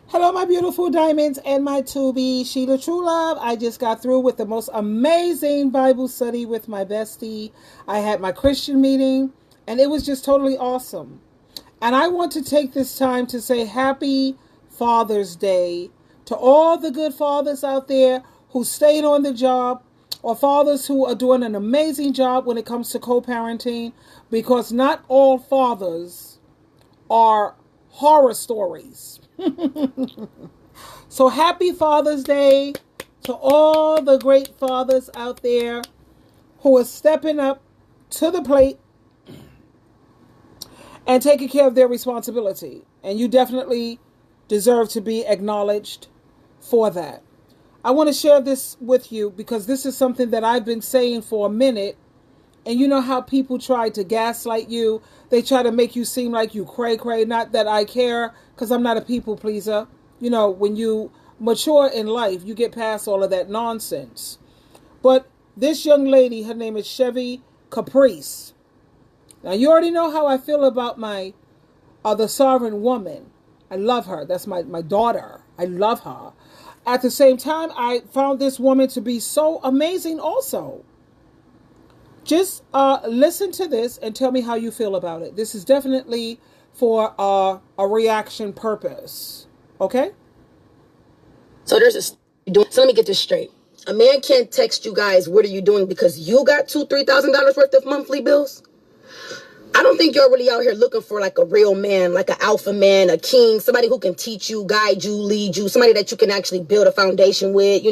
Hello, my beautiful diamonds and my to-be Sheila Truelove. I just got through with the most amazing Bible study with my bestie. I had my Christian meeting, and it was just totally awesome. And I want to take this time to say happy Father's Day to all the good fathers out there who stayed on the job, or fathers who are doing an amazing job when it comes to co-parenting, because not all fathers are horror stories. So happy Father's Day to all the great fathers out there who are stepping up to the plate and taking care of their responsibility. And you definitely deserve to be acknowledged for that. I want to share this with you because this is something that I've been saying for a minute. And you know how people try to gaslight you. They try to make you seem like you cray. Not that I care, because I'm not a people pleaser. You know, when you mature in life, you get past all of that nonsense. But this young lady, her name is Chevy Caprice. Now, you already know how I feel about my the sovereign woman. I love her. That's my daughter. I love her. At the same time, I found this woman to be so amazing also. Just listen to this and tell me how you feel about it. This is definitely for a reaction purpose. Okay? So so let me get this straight. A man can't text you guys, what are you doing? Because you got $2,000-$3,000 worth of monthly bills. I don't think you're really out here looking for like a real man, like an alpha man, a king, somebody who can teach you, guide you, lead you, somebody that you can actually build a foundation with,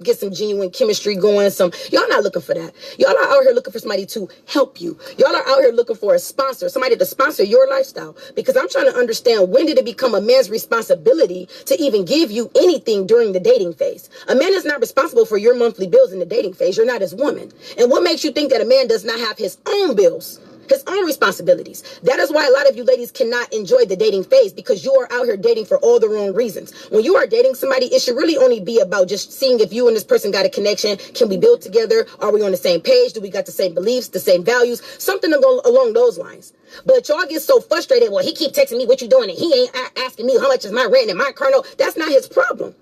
get some genuine chemistry going. Y'all not looking for that. Y'all are out here looking for somebody to help you. Y'all are out here looking for a sponsor, somebody to sponsor your lifestyle. Because I'm trying to understand, when did it become a man's responsibility to even give you anything during the dating phase? A man is not responsible for your monthly bills in the dating phase. You're not his woman. And what makes you think that a man does not have his own bills? His own responsibilities. That is why a lot of you ladies cannot enjoy the dating phase, because you are out here dating for all the wrong reasons. When you are dating somebody, it should really only be about just seeing if you and this person got a connection. Can we build together? Are we on the same page? Do we got the same beliefs, the same values? Something along those lines. But y'all get so frustrated. Well, he keep texting me what you doing, and he ain't asking me how much is my rent and my kernel. That's not his problem.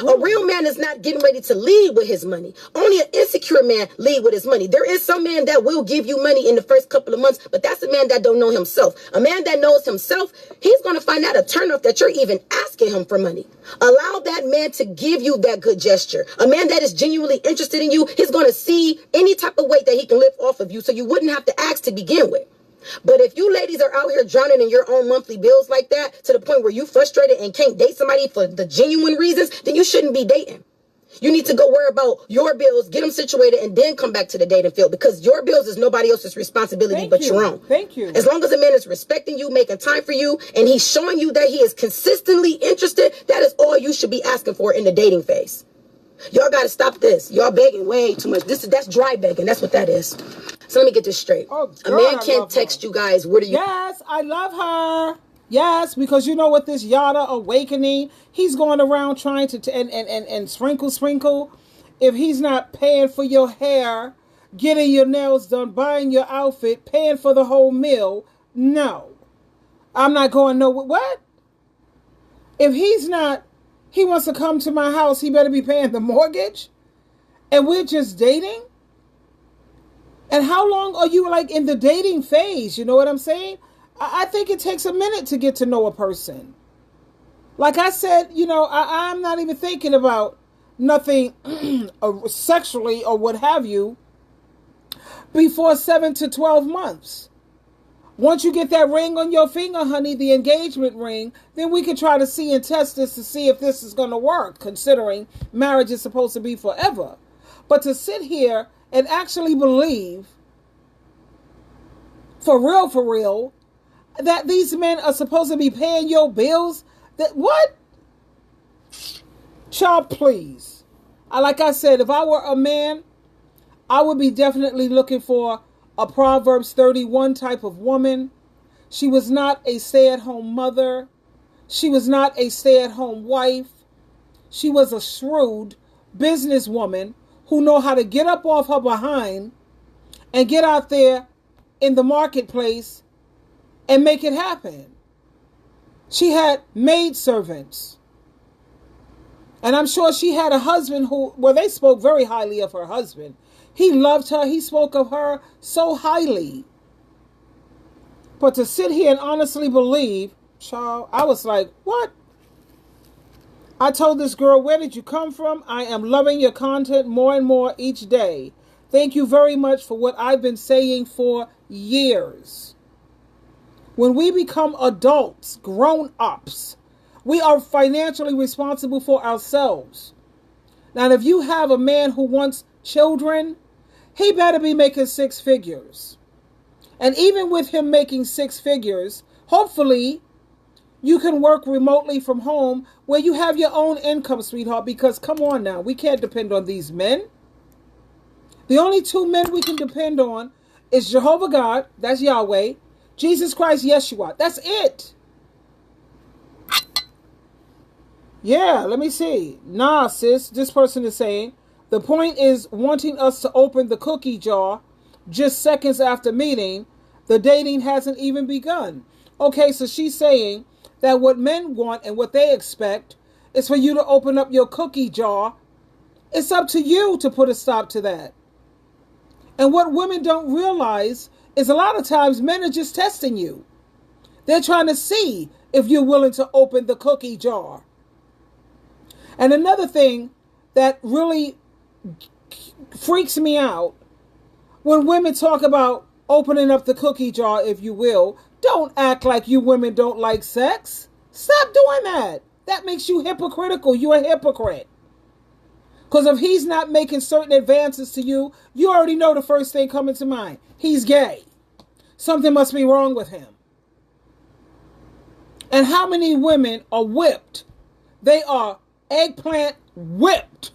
A real man is not getting ready to lead with his money. Only an insecure man lead with his money. There is some man that will give you money in the first couple of months, but that's a man that don't know himself. A man that knows himself, he's going to find out a turnoff that you're even asking him for money. Allow that man to give you that good gesture. A man that is genuinely interested in you, he's going to see any type of weight that he can lift off of you, so you wouldn't have to ask to begin with. But if you ladies are out here drowning in your own monthly bills like that, to the point where you frustrated and can't date somebody for the genuine reasons, then you shouldn't be dating. You need to go worry about your bills, get them situated, and then come back to the dating field, because your bills is nobody else's responsibility but your own. Thank you. As long as a man is respecting you, making time for you, and he's showing you that he is consistently interested, that is all you should be asking for in the dating phase. Y'all got to stop this. Y'all begging way too much. That's dry begging. That's what that is. So let me get this straight. Oh, a girl, man can't text you guys, what are you... Yes, I love her. Yes, because you know what, this Yada awakening, he's going around trying to and sprinkle. If he's not paying for your hair, getting your nails done, buying your outfit, paying for the whole meal, no. I'm not going nowhere. What? If he wants to come to my house, he better be paying the mortgage? And we're just dating? And how long are you like in the dating phase? You know what I'm saying? I think it takes a minute to get to know a person. Like I said, I'm not even thinking about nothing sexually or what have you before 7 to 12 months. Once you get that ring on your finger, honey, the engagement ring, then we can try to see and test this to see if this is going to work, considering marriage is supposed to be forever. But to sit here and actually believe, for real, that these men are supposed to be paying your bills, what? Child, please. Like I said, if I were a man, I would be definitely looking for a Proverbs 31 type of woman. She was not a stay-at-home mother. She was not a stay-at-home wife. She was a shrewd businesswoman who know how to get up off her behind and get out there in the marketplace and make it happen. She had maidservants. And I'm sure she had a husband they spoke very highly of her husband. He loved her. He spoke of her so highly. But to sit here and honestly believe, child, I was like, what? I told this girl, where did you come from? I am loving your content more and more each day. Thank you very much for what I've been saying for years. When we become adults, grown-ups, we are financially responsible for ourselves. Now, if you have a man who wants children, he better be making 6 figures. And even with him making 6 figures, hopefully you can work remotely from home where you have your own income, sweetheart, because come on now, we can't depend on these men. The only 2 men we can depend on is Jehovah God, that's Yahweh, Jesus Christ, Yeshua. That's it. Yeah, let me see. Nah, sis, this person is saying, the point is wanting us to open the cookie jar just seconds after meeting. The dating hasn't even begun. Okay, so she's saying that what men want and what they expect is for you to open up your cookie jar. It's up to you to put a stop to that. And what women don't realize is a lot of times men are just testing you. They're trying to see if you're willing to open the cookie jar. And another thing that really freaks me out, when women talk about opening up the cookie jar, if you will, don't act like you women don't like sex. Stop doing that. That makes you hypocritical. You're a hypocrite. Because if he's not making certain advances to you, you already know the first thing coming to mind. He's gay. Something must be wrong with him. And how many women are whipped? They are eggplant whipped.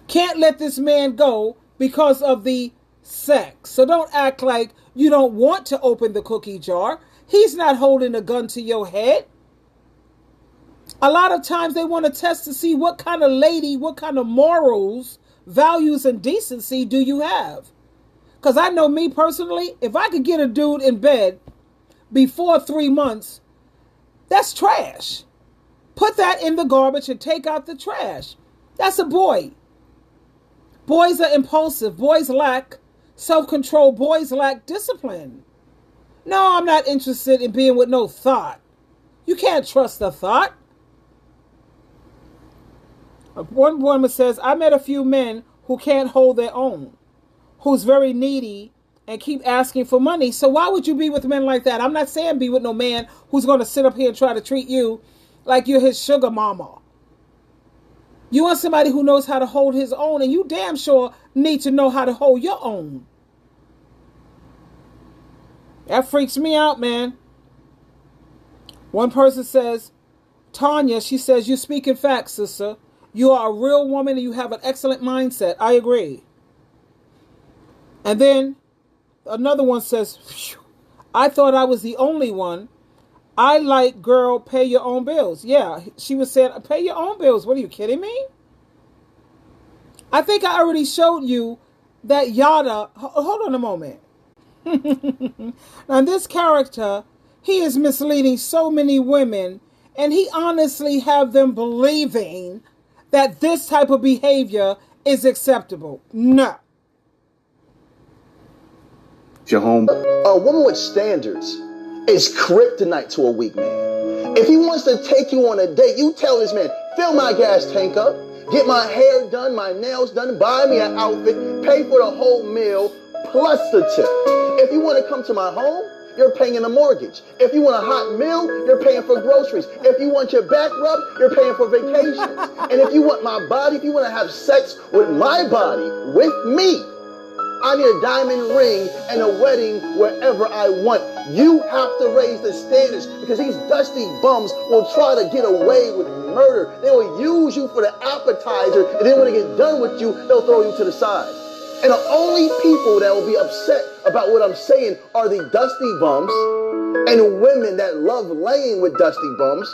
Can't let this man go because of the sex. So don't act like you don't want to open the cookie jar. He's not holding a gun to your head. A lot of times they want to test to see what kind of lady, what kind of morals, values, and decency do you have. Because I know me personally, if I could get a dude in bed before 3 months, that's trash. Put that in the garbage and take out the trash. That's a boy. Boys are impulsive. Boys lack self-control. Boys lack discipline. No, I'm not interested in being with no thought. You can't trust the thought. One woman says, I met a few men who can't hold their own, who's very needy and keep asking for money. So why would you be with men like that? I'm not saying be with no man who's going to sit up here and try to treat you like you're his sugar mama. You want somebody who knows how to hold his own, and you damn sure need to know how to hold your own. That freaks me out, man. One person says, Tanya, she says, you're speaking facts, sister. You are a real woman and you have an excellent mindset. I agree. And then another one says, I thought I was the only one. I like, girl, pay your own bills. Yeah, she was saying, pay your own bills. What, are you kidding me? I think I already showed you that Yada. Hold on a moment. Now, this character, he is misleading so many women, and he honestly have them believing that this type of behavior is acceptable. No. Your home. A woman with standards is kryptonite to a weak man. If he wants to take you on a date, you tell this man, fill my gas tank up, get my hair done, my nails done, buy me an outfit, pay for the whole meal, plus the tip. If you want to come to my home, you're paying a mortgage. If you want a hot meal, you're paying for groceries. If you want your back rubbed, you're paying for vacations. And if you want my body, if you want to have sex with my body, with me, I need a diamond ring and a wedding wherever I want. You have to raise the standards because these dusty bums will try to get away with murder. They will use you for the appetizer, and then when they get done with you, they'll throw you to the side. And the only people that will be upset about what I'm saying are the dusty bums and women that love laying with dusty bums,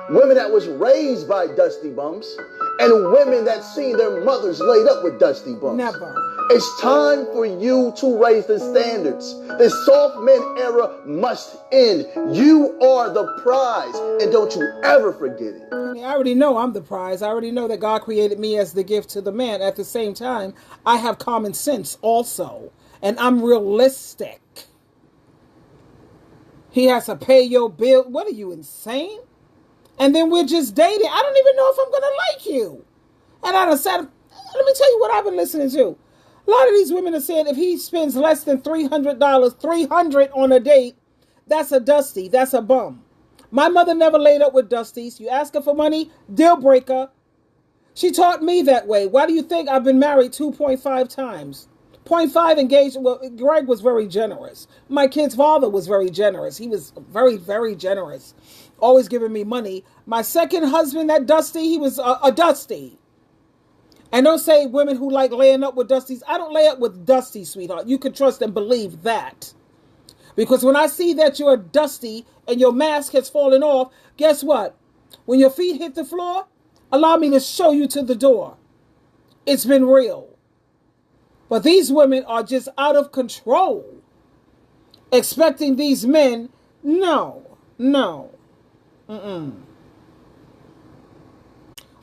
women that was raised by dusty bums, and women that seen their mothers laid up with dusty bums. Never. It's time for you to raise the standards. The soft men era must end. You are the prize, and don't you ever forget it. Honey, I already know I'm the prize. I already know that God created me as the gift to the man. At the same time, I have common sense also, and I'm realistic. He has to pay your bill. What are you, insane? And then we're just dating. I don't even know if I'm going to like you. And I done said, let me tell you what I've been listening to. A lot of these women are saying if he spends less than $300, $300 on a date, that's a dusty. That's a bum. My mother never laid up with dusties. You ask her for money, deal breaker. She taught me that way. Why do you think I've been married 2.5 times? 0.5 engaged. Well, Greg was very generous. My kid's father was very generous. He was very, very generous. Always giving me money. My second husband, that Dusty, he was a Dusty. And don't say women who like laying up with Dusties. I don't lay up with Dusty, sweetheart. You can trust and believe that. Because when I see that you're a Dusty and your mask has fallen off, guess what? When your feet hit the floor, allow me to show you to the door. It's been real. But these women are just out of control. Expecting these men, no.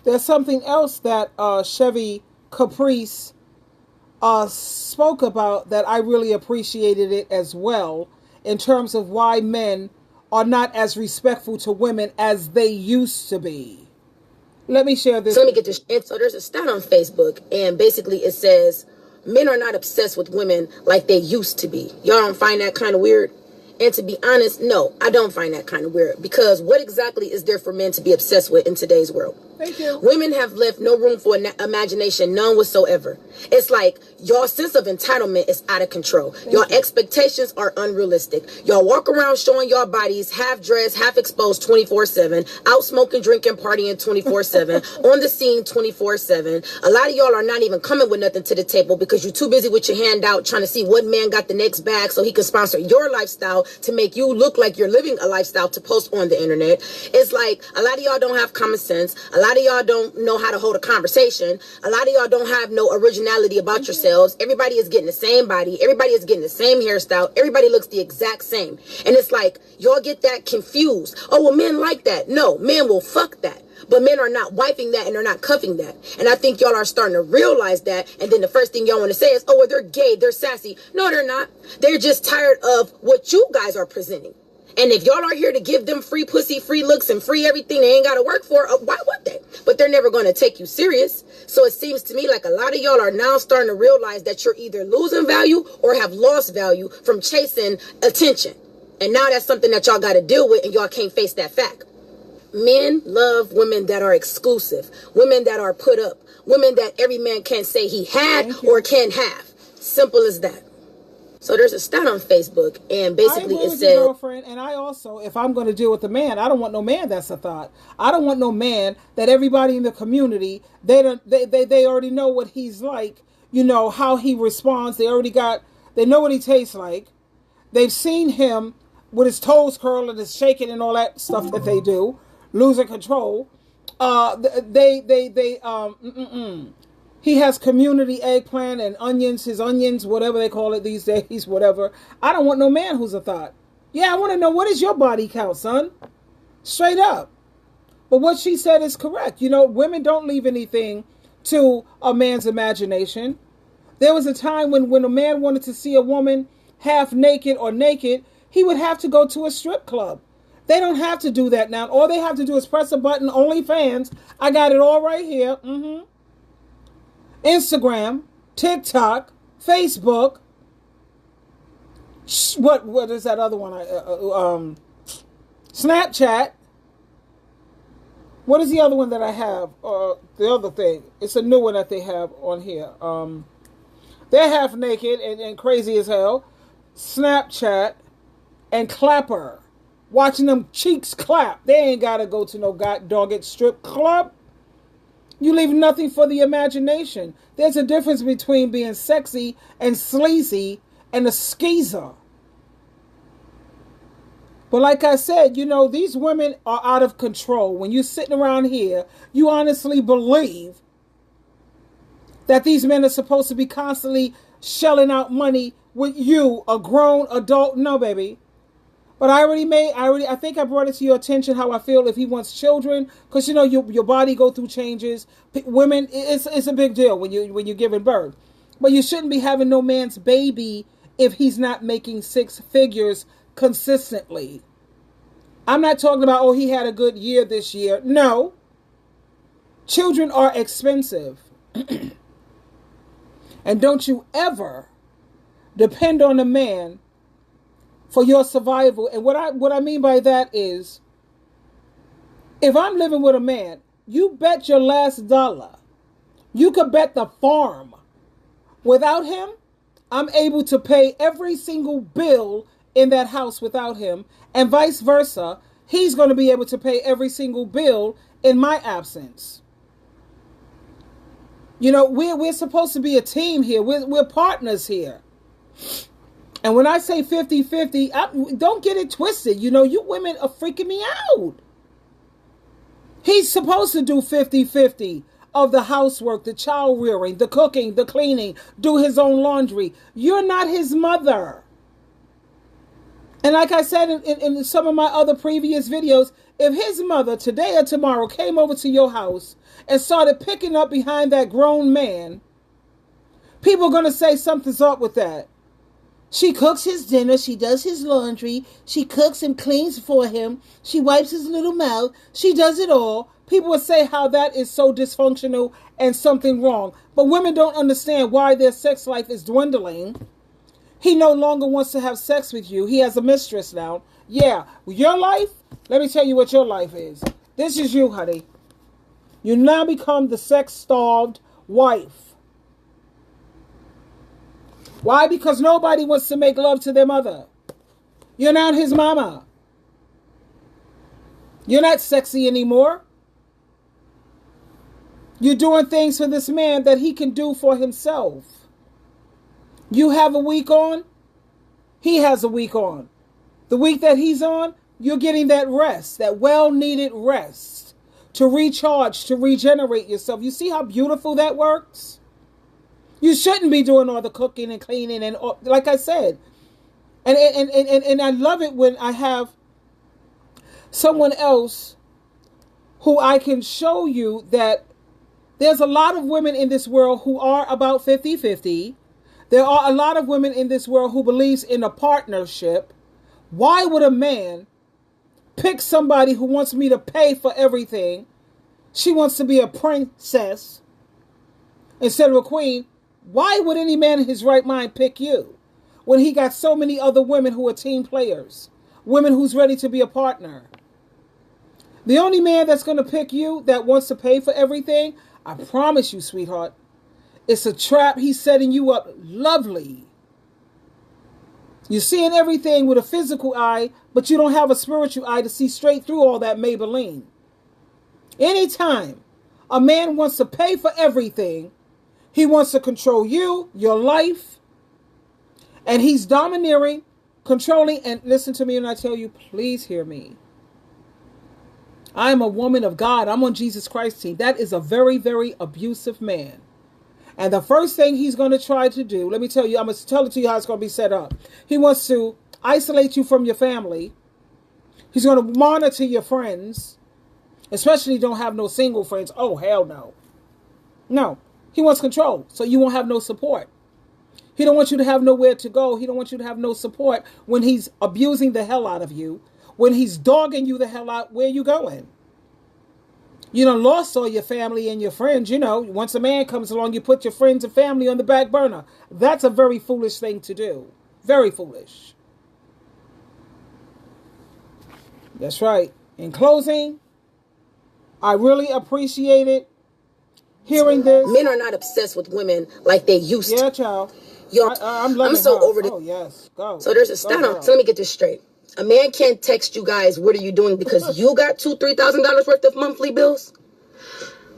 There's something else that Chevy Caprice spoke about that I really appreciated it as well, in terms of why men are not as respectful to women as they used to be. Let me share this. So let me get this. And so there's a stat on Facebook, and basically it says men are not obsessed with women like they used to be. Y'all don't find that kind of weird? And to be honest, no, I don't find that kind of weird, because what exactly is there for men to be obsessed with in today's world? Thank you. Women have left no room for imagination, none whatsoever. It's like your sense of entitlement is out of control. Your expectations are unrealistic. Y'all walk around showing your bodies half dressed, half exposed 24/7, out smoking, drinking, partying 24/7, on the scene 24/7. A lot of y'all are not even coming with nothing to the table because you're too busy with your hand out trying to see what man got the next bag so he can sponsor your lifestyle to make you look like you're living a lifestyle to post on the internet. It's like a lot of y'all don't have common sense. A lot of y'all don't know how to hold a conversation. A lot of y'all don't have no originality about yourselves. Everybody is getting the same body. Everybody is getting the same hairstyle. Everybody looks the exact same. And it's like y'all get that confused. Oh, well, men like that. No, men will fuck that. But men are not wiping that and they're not cuffing that. And I think y'all are starting to realize that. And then the first thing y'all want to say is, oh, well, they're gay, they're sassy. No, they're not. They're just tired of what you guys are presenting. And if y'all are here to give them free pussy, free looks, and free everything they ain't got to work for, why would they? But they're never going to take you serious. So it seems to me like a lot of y'all are now starting to realize that you're either losing value or have lost value from chasing attention. And now that's something that y'all got to deal with, and y'all can't face that fact. Men love women that are exclusive, women that are put up, women that every man can't say he had or can have. Simple as that. So there's a stat on Facebook, and basically it said, girlfriend, and I also, if I'm going to deal with a man, I don't want no man that's a thought. I don't want no man that everybody in the community, they already know what he's like, you know, how he responds. They know what he tastes like. They've seen him with his toes curled and his shaking and all that stuff that they do, losing control. He has community eggplant and onions, his onions, whatever they call it these days, whatever. I don't want no man who's a thought. Yeah, I want to know, what is your body count, son? Straight up. But what she said is correct. You know, women don't leave anything to a man's imagination. There was a time when a man wanted to see a woman half naked or naked, he would have to go to a strip club. They don't have to do that now. All they have to do is press a button, OnlyFans. I got it all right here. Instagram, TikTok, Facebook. What is that other one? Snapchat. What is the other one that I have? The other thing. It's a new one that they have on here. They're half naked and crazy as hell. Snapchat and Clapper. Watching them cheeks clap. They ain't got to go to no dogged strip club. You leave nothing for the imagination. There's a difference between being sexy and sleazy and a skeezer. But like I said, you know, these women are out of control. When you're sitting around here, you honestly believe that these men are supposed to be constantly shelling out money with you, a grown adult. No, baby. But I think I brought it to your attention how I feel if he wants children, because you know your body go through changes. Women, it's a big deal when you're giving birth, but you shouldn't be having no man's baby if he's not making six figures consistently. I'm not talking about, oh, he had a good year this year. No, children are expensive, and don't you ever depend on a man for your survival. And what I mean by that is, if I'm living with a man, you bet your last dollar, you could bet the farm, without him, I'm able to pay every single bill in that house without him, and vice versa. He's going to be able to pay every single bill in my absence. You know, we're supposed to be a team here. We're partners here. And when I say 50-50, don't get it twisted. You know, you women are freaking me out. He's supposed to do 50-50 of the housework, the child rearing, the cooking, the cleaning, do his own laundry. You're not his mother. And like I said in some of my other previous videos, if his mother today or tomorrow came over to your house and started picking up behind that grown man, people are going to say something's up with that. She cooks his dinner. She does his laundry. She cooks and cleans for him. She wipes his little mouth. She does it all. People will say how that is so dysfunctional and something wrong. But women don't understand why their sex life is dwindling. He no longer wants to have sex with you. He has a mistress now. Yeah, your life, let me tell you what your life is. This is you, honey. You now become the sex-starved wife. Why? Because nobody wants to make love to their mother. You're not his mama. You're not sexy anymore. You're doing things for this man that he can do for himself. You have a week on, he has a week on. The week that he's on, you're getting that rest, that well-needed rest to recharge, to regenerate yourself. You see how beautiful that works? You shouldn't be doing all the cooking and cleaning and all, like I said. And I love it when I have someone else who I can show you that there's a lot of women in this world who are about 50-50. There are a lot of women in this world who believes in a partnership. Why would a man pick somebody who wants me to pay for everything? She wants to be a princess instead of a queen. Why would any man in his right mind pick you when he got so many other women who are team players, women who's ready to be a partner? The only man that's going to pick you that wants to pay for everything, I promise you, sweetheart, it's a trap. He's setting you up lovely. You're seeing everything with a physical eye, but you don't have a spiritual eye to see straight through all that Maybelline. Anytime a man wants to pay for everything, he wants to control you, your life, and he's domineering, controlling, and listen to me when I tell you, please hear me. I am a woman of God. I'm on Jesus Christ's team. That is a very, very abusive man. And the first thing he's going to try to do, let me tell you, I'm going to tell it to you how it's going to be set up. He wants to isolate you from your family. He's going to monitor your friends, especially don't have no single friends. Oh, hell no. No. He wants control, so you won't have no support. He don't want you to have nowhere to go. He don't want you to have no support when he's abusing the hell out of you, when he's dogging you the hell out. Where you going? You done lost all your family and your friends. You know, once a man comes along, you put your friends and family on the back burner. That's a very foolish thing to do. Very foolish. That's right. In closing, I really appreciate it. Hearing this. Men are not obsessed with women like they used to. Yeah, child. Yo, I'm so over this. Oh, yes. Go. So there's a stop. So let me get this straight. A man can't text you guys, what are you doing? Because you got $2,000-$3,000 worth of monthly bills.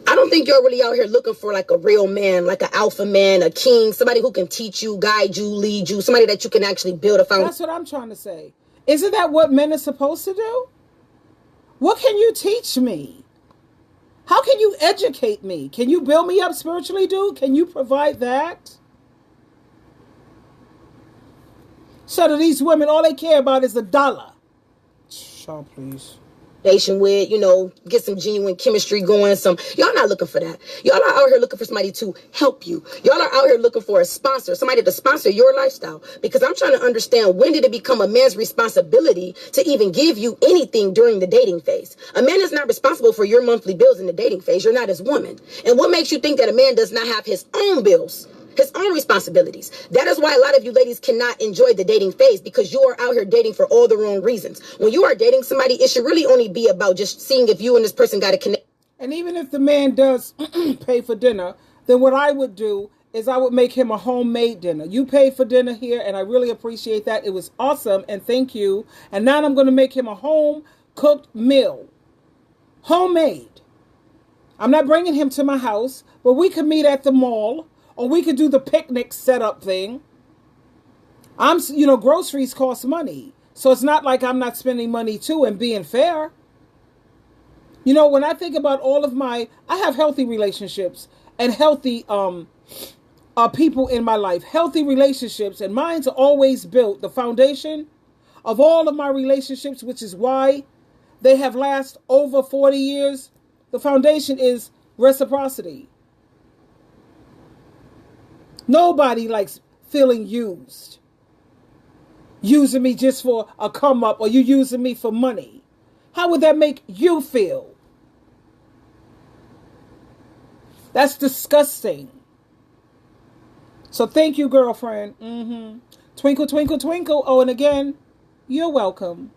I don't think you're really out here looking for like a real man, like an alpha man, a king, somebody who can teach you, guide you, lead you, somebody that you can actually build a foundation. That's what I'm trying to say. Isn't that what men are supposed to do? What can you teach me? How can you educate me? Can you build me up spiritually, dude? Can you provide that? So that these women, all they care about is the dollar. Sean, please. With, get some genuine chemistry going. Y'all not looking for that. Y'all are out here looking for somebody to help you. Y'all are out here looking for a sponsor, somebody to sponsor your lifestyle. Because I'm trying to understand, when did it become a man's responsibility to even give you anything during the dating phase? A man is not responsible for your monthly bills in the dating phase. You're not his woman. And what makes you think that a man does not have his own bills? His own responsibilities. That is why a lot of you ladies cannot enjoy the dating phase, because you are out here dating for all the wrong reasons. When you are dating somebody, it should really only be about just seeing if you and this person got a connection. And even if the man does pay for dinner, then what I would do is I would make him a homemade dinner. You paid for dinner here, and I really appreciate that. It was awesome, and thank you. And now I'm going to make him a home-cooked meal. Homemade. I'm not bringing him to my house, but we could meet at the mall, or we could do the picnic setup thing. Groceries cost money. So it's not like I'm not spending money too and being fair. When I think about all of I have healthy relationships and healthy people in my life. Healthy relationships, and mine's are always built. The foundation of all of my relationships, which is why they have lasted over 40 years, the foundation is reciprocity. Nobody likes feeling used. Using me just for a come up, or you using me for money. How would that make you feel? That's disgusting. So thank you, girlfriend. Twinkle, twinkle, twinkle. Oh, and again, you're welcome.